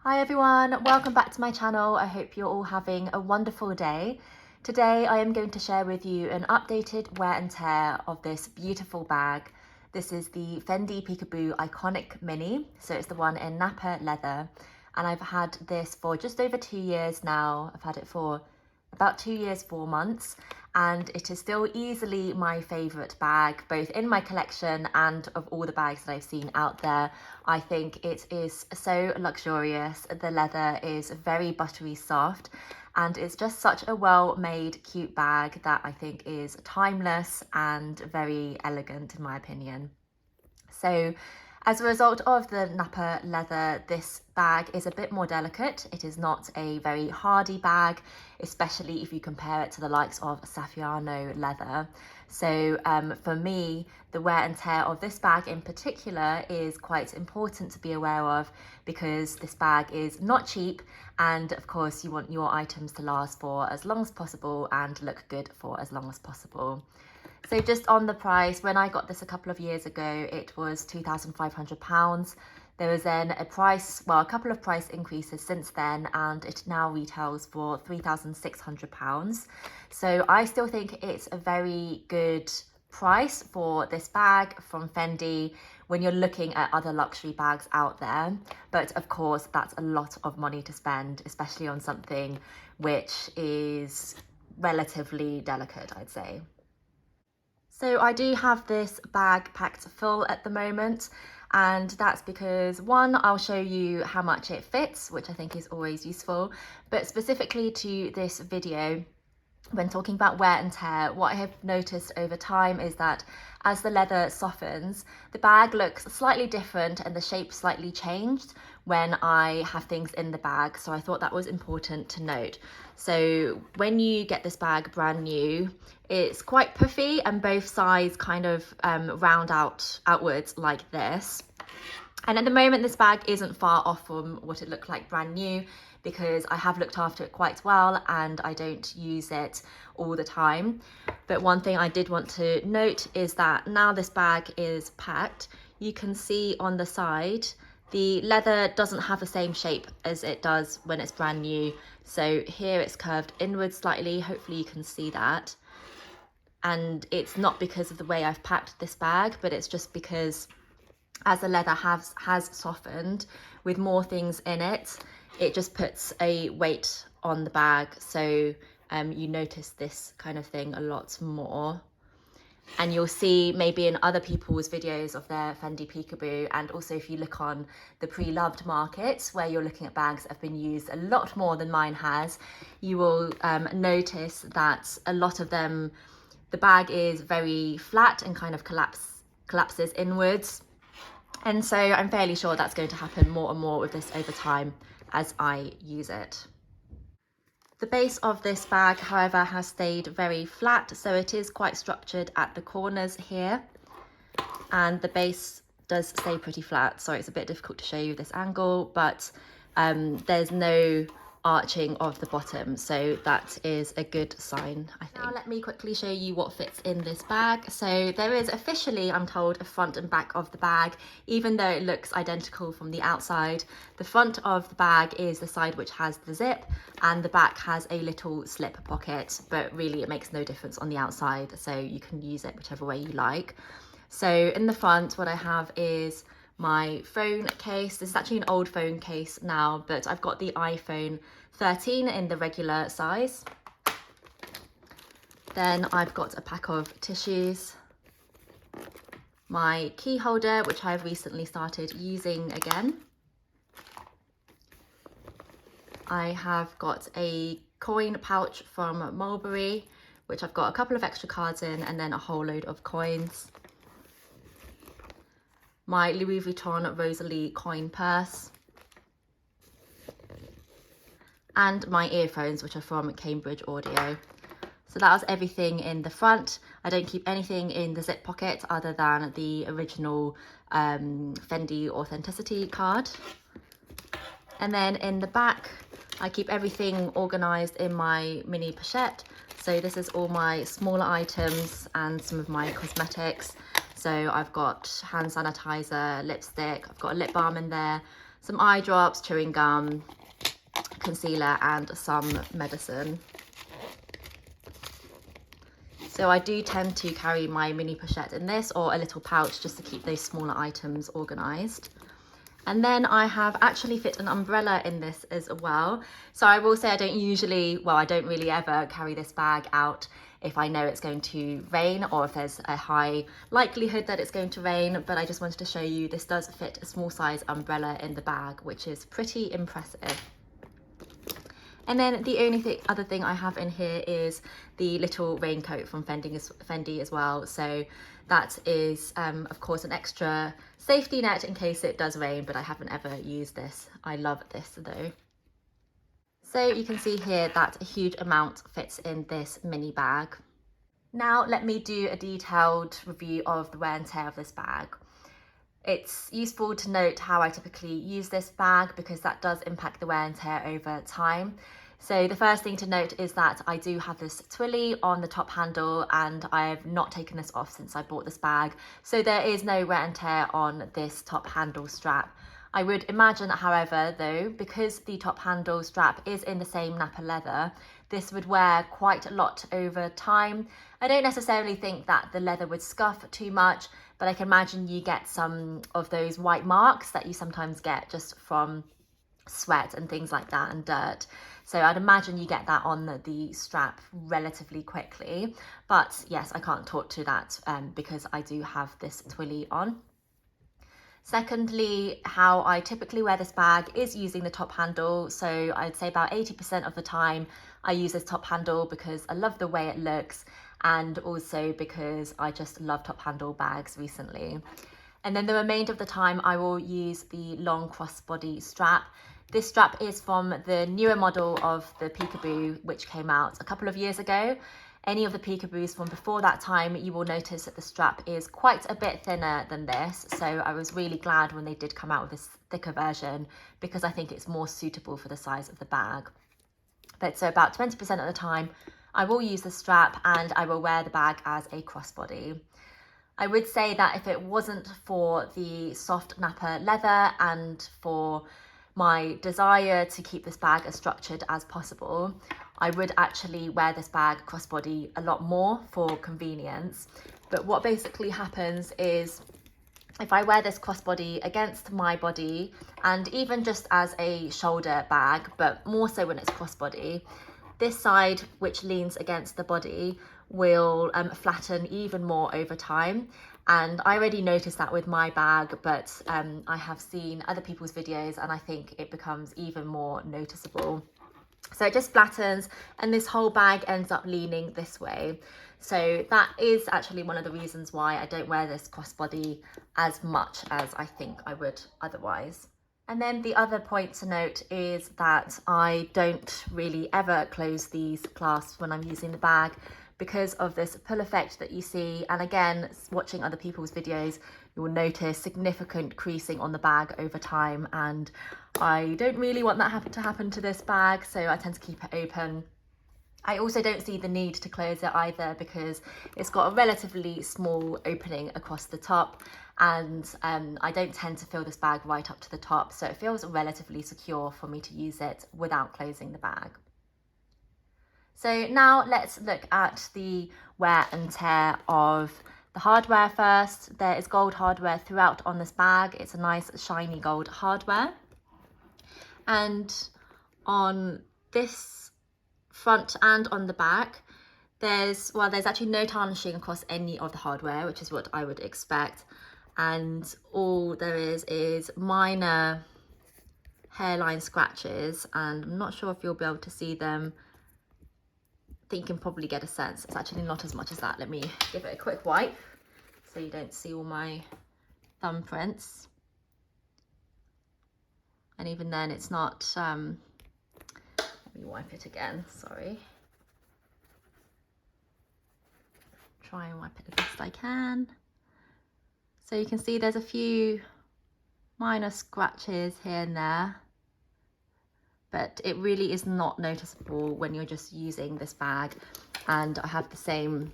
Hi everyone, welcome back to my channel. I hope you're all having a wonderful day. Today I am going to share with you an updated wear and tear of this beautiful bag. This is the Fendi Peekaboo Iconic Mini, so it's the one in Napa leather, and I've had this for just over 2 years now. I've had it for about 2 years, 4 months, and it is still easily my favorite bag, both in my collection and of all the bags that I've seen out there. I think it is so luxurious. The leather is very buttery soft, and it's just such a well-made, cute bag that I think is timeless and very elegant in my opinion. So as a result of the Napa leather, this bag is a bit more delicate. It is not a very hardy bag, especially if you compare it to the likes of Saffiano leather. So for me, the wear and tear of this bag in particular is quite important to be aware of, because this bag is not cheap, and of course you want your items to last for as long as possible and look good for as long as possible. So just on the price, when I got this a couple of years ago, it was £2,500. There was then a couple of price increases since then, and it now retails for £3,600. So I still think it's a very good price for this bag from Fendi when you're looking at other luxury bags out there. But of course, that's a lot of money to spend, especially on something which is relatively delicate, I'd say. So I do have this bag packed full at the moment, and that's because, one, I'll show you how much it fits, which I think is always useful, but specifically to this video, when talking about wear and tear, what I have noticed over time is that as the leather softens, the bag looks slightly different and the shape slightly changed when I have things in the bag. So I thought that was important to note. So when you get this bag brand new, it's quite puffy and both sides kind of round outwards like this. And at the moment, this bag isn't far off from what it looked like brand new, because I have looked after it quite well and I don't use it all the time. But one thing I did want to note is that now this bag is packed, you can see on the side, the leather doesn't have the same shape as it does when it's brand new. So here it's curved inwards slightly, hopefully you can see that. And it's not because of the way I've packed this bag, but it's just because as the leather has softened with more things in it, it just puts a weight on the bag. So you notice this kind of thing a lot more. And you'll see maybe in other people's videos of their Fendi Peekaboo, and also if you look on the pre-loved market where you're looking at bags that have been used a lot more than mine has, you will notice that a lot of them, the bag is very flat and kind of collapses inwards. And so I'm fairly sure that's going to happen more and more with this over time as I use it. The base of this bag, however, has stayed very flat, so it is quite structured at the corners here, and the base does stay pretty flat. Sorry, it's a bit difficult to show you this angle, but there's no arching of the bottom, so that is a good sign, I think. Now let me quickly show you what fits in this bag. So there is officially, I'm told, a front and back of the bag, even though it looks identical from the outside. The front of the bag is the side which has the zip, and the back has a little slip pocket, but really it makes no difference on the outside, so you can use it whichever way you like. So in the front, what I have is my phone case. This is actually an old phone case now, but I've got the iPhone 13 in the regular size. Then I've got a pack of tissues, my key holder, which I've recently started using again. I have got a coin pouch from Mulberry, which I've got a couple of extra cards in, and then a whole load of coins. My Louis Vuitton Rosalie coin purse, and my earphones, which are from Cambridge Audio. So that was everything in the front. I don't keep anything in the zip pocket other than the original Fendi Authenticity card. And then in the back, I keep everything organised in my mini pochette. So this is all my smaller items and some of my cosmetics. So I've got hand sanitizer, lipstick, I've got a lip balm in there, some eye drops, chewing gum, concealer, and some medicine. So I do tend to carry my mini pochette in this, or a little pouch, just to keep those smaller items organised. And then I have actually fit an umbrella in this as well. So I will say I don't really ever carry this bag out if I know it's going to rain, or if there's a high likelihood that it's going to rain. But I just wanted to show you, this does fit a small size umbrella in the bag, which is pretty impressive. And then the only other thing I have in here is the little raincoat from Fendi as well. So that is, of course, an extra safety net in case it does rain, but I haven't ever used this. I love this though. So you can see here that a huge amount fits in this mini bag. Now let me do a detailed review of the wear and tear of this bag. It's useful to note how I typically use this bag, because that does impact the wear and tear over time. So the first thing to note is that I do have this twilly on the top handle, and I have not taken this off since I bought this bag. So there is no wear and tear on this top handle strap. I would imagine, however, though, because the top handle strap is in the same nappa leather, this would wear quite a lot over time. I don't necessarily think that the leather would scuff too much, but I can imagine you get some of those white marks that you sometimes get just from sweat and things like that, and dirt. So I'd imagine you get that on the strap relatively quickly. But yes, I can't talk to that because I do have this twilly on. Secondly, how I typically wear this bag is using the top handle. So I'd say about 80% of the time I use this top handle because I love the way it looks, and also because I just love top handle bags recently. And then the remainder of the time I will use the long crossbody strap. This strap is from the newer model of the Peekaboo, which came out a couple of years ago. Any of the Peekaboos from before that time, you will notice that the strap is quite a bit thinner than this. So I was really glad when they did come out with this thicker version, because I think it's more suitable for the size of the bag. But so about 20% of the time, I will use the strap, and I will wear the bag as a crossbody. I would say that if it wasn't for the soft nappa leather and for my desire to keep this bag as structured as possible, I would actually wear this bag crossbody a lot more for convenience. But what basically happens is, if I wear this crossbody against my body, and even just as a shoulder bag, but more so when it's crossbody, this side, which leans against the body, will flatten even more over time. And I already noticed that with my bag, but I have seen other people's videos, and I think it becomes even more noticeable. So it just flattens, and this whole bag ends up leaning this way. So that is actually one of the reasons why I don't wear this crossbody as much as I think I would otherwise. And then the other point to note is that I don't really ever close these clasps when I'm using the bag, because of this pull effect that you see. And again, watching other people's videos, you will notice significant creasing on the bag over time, and I don't really want that to happen to this bag, so I tend to keep it open. I also don't see the need to close it either, because it's got a relatively small opening across the top, and I don't tend to fill this bag right up to the top, so it feels relatively secure for me to use it without closing the bag. So now let's look at the wear and tear of the hardware first. There is gold hardware throughout on this bag. It's a nice shiny gold hardware. And on this front and on the back, there's actually no tarnishing across any of the hardware, which is what I would expect. And all there is minor hairline scratches, and I'm not sure if you'll be able to see them. I think you can probably get a sense. It's actually not as much as that. Let me give it a quick wipe so you don't see all my thumbprints. And even then it's not, let me wipe it again, sorry. Try and wipe it the best I can. So you can see there's a few minor scratches here and there, but it really is not noticeable when you're just using this bag. And I have the same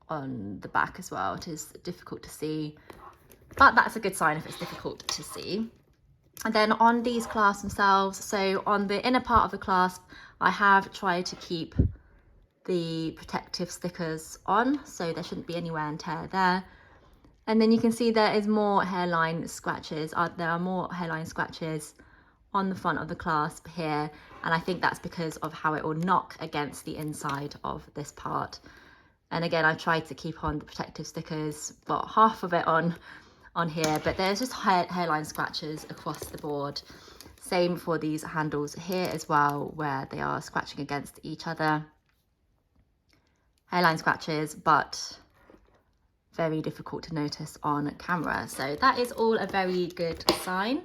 on the back as well. It is difficult to see but that's a good sign if it's difficult to see. And then on these clasps themselves, so on the inner part of the clasp, I have tried to keep the protective stickers on, so there shouldn't be any wear and tear there. And then you can see there is more hairline scratches. There are more hairline scratches on the front of the clasp here, and I think that's because of how it will knock against the inside of this part. And again, I tried to keep on the protective stickers, but half of it on here, but there's just hairline scratches across the board. Same for these handles here as well, where they are scratching against each other. Hairline scratches, but very difficult to notice on camera. So that is all a very good sign.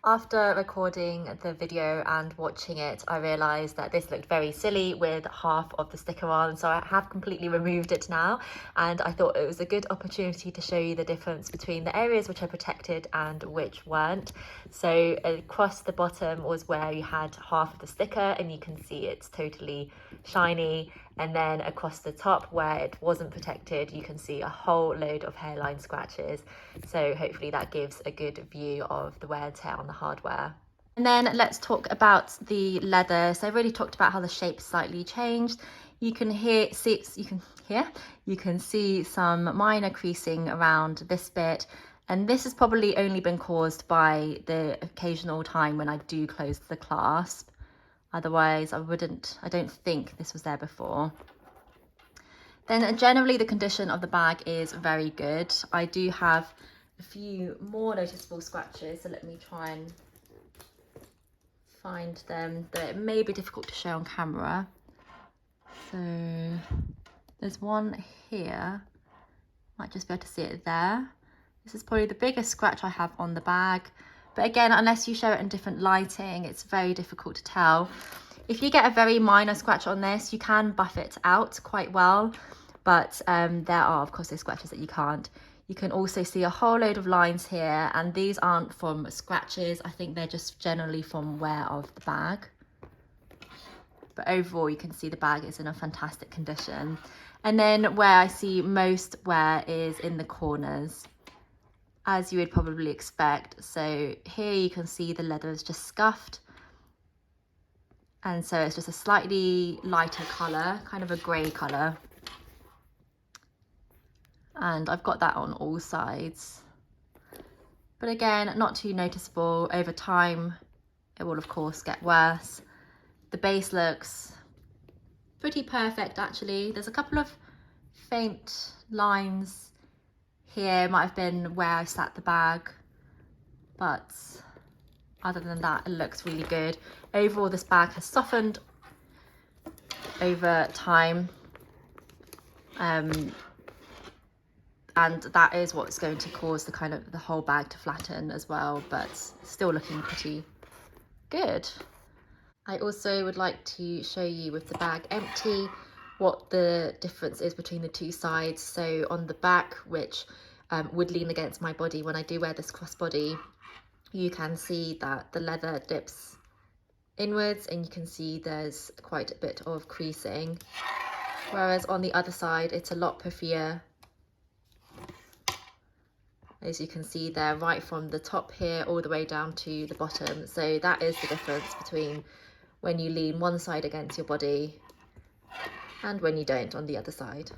After recording the video and watching it, I realised that this looked very silly with half of the sticker on, so I have completely removed it now, and I thought it was a good opportunity to show you the difference between the areas which are protected and which weren't. So across the bottom was where you had half of the sticker, and you can see it's totally shiny, and then across the top where it wasn't protected, you can see a whole load of hairline scratches. So hopefully that gives a good view of the wear and tear on the hardware. And then let's talk about the leather. So I've already talked about how the shape slightly changed. You can see some minor creasing around this bit, and this has probably only been caused by the occasional time when I do close the clasp. Otherwise, I don't think this was there before. Then generally the condition of the bag is very good. I do have a few more noticeable scratches, so let me try and find them. That may be difficult to show on camera. So there's one here, might just be able to see it there. This is probably the biggest scratch I have on the bag. But again, unless you show it in different lighting, it's very difficult to tell. If you get a very minor scratch on this, you can buff it out quite well. But there are, of course, those scratches that you can't. You can also see a whole load of lines here, and these aren't from scratches. I think they're just generally from wear of the bag. But overall, you can see the bag is in a fantastic condition. And then where I see most wear is in the corners, as you would probably expect. So here you can see the leather is just scuffed, and so it's just a slightly lighter colour, kind of a grey colour, and I've got that on all sides. But again, not too noticeable. Over time it will of course get worse. The base looks pretty perfect actually. There's a couple of faint lines here, might have been where I sat the bag, but other than that, it looks really good. Overall, this bag has softened over time, and that is what's going to cause the whole bag to flatten as well, but still looking pretty good. I also would like to show you with the bag empty what the difference is between the two sides. So on the back, which would lean against my body when I do wear this crossbody, you can see that the leather dips inwards, and you can see there's quite a bit of creasing, whereas on the other side it's a lot puffier, as you can see there, right from the top here all the way down to the bottom. So that is the difference between when you lean one side against your body and when you don't on the other side.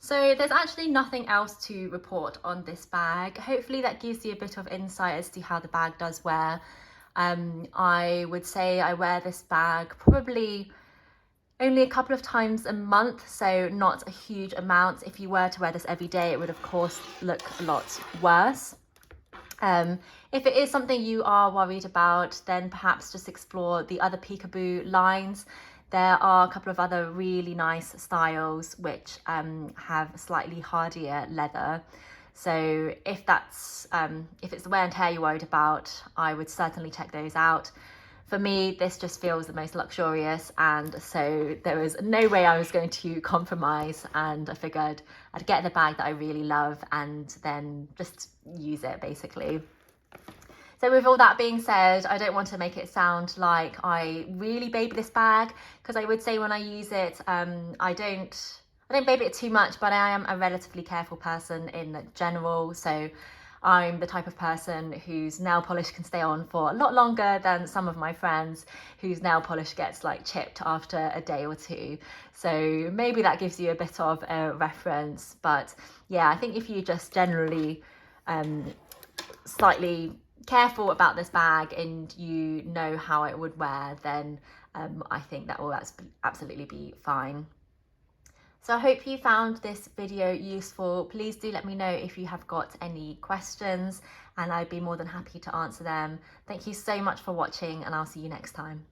So there's actually nothing else to report on this bag. Hopefully that gives you a bit of insight as to how the bag does wear. I would say I wear this bag probably only a couple of times a month, so not a huge amount. If you were to wear this every day, it would of course look a lot worse. If it is something you are worried about, then perhaps just explore the other Peekaboo lines. There are a couple of other really nice styles which have slightly hardier leather. So if it's the wear and tear you're worried about, I would certainly check those out. For me, this just feels the most luxurious, and so there was no way I was going to compromise, and I figured I'd get the bag that I really love and then just use it basically. So with all that being said, I don't want to make it sound like I really baby this bag, because I would say when I use it, I I don't baby it too much, but I am a relatively careful person in general. So I'm the type of person whose nail polish can stay on for a lot longer than some of my friends whose nail polish gets like chipped after a day or two. So maybe that gives you a bit of a reference. But yeah, I think if you just generally slightly careful about this bag and you know how it would wear, then I think that will absolutely be fine. So I hope you found this video useful. Please do let me know if you have got any questions and I'd be more than happy to answer them. Thank you so much for watching and I'll see you next time.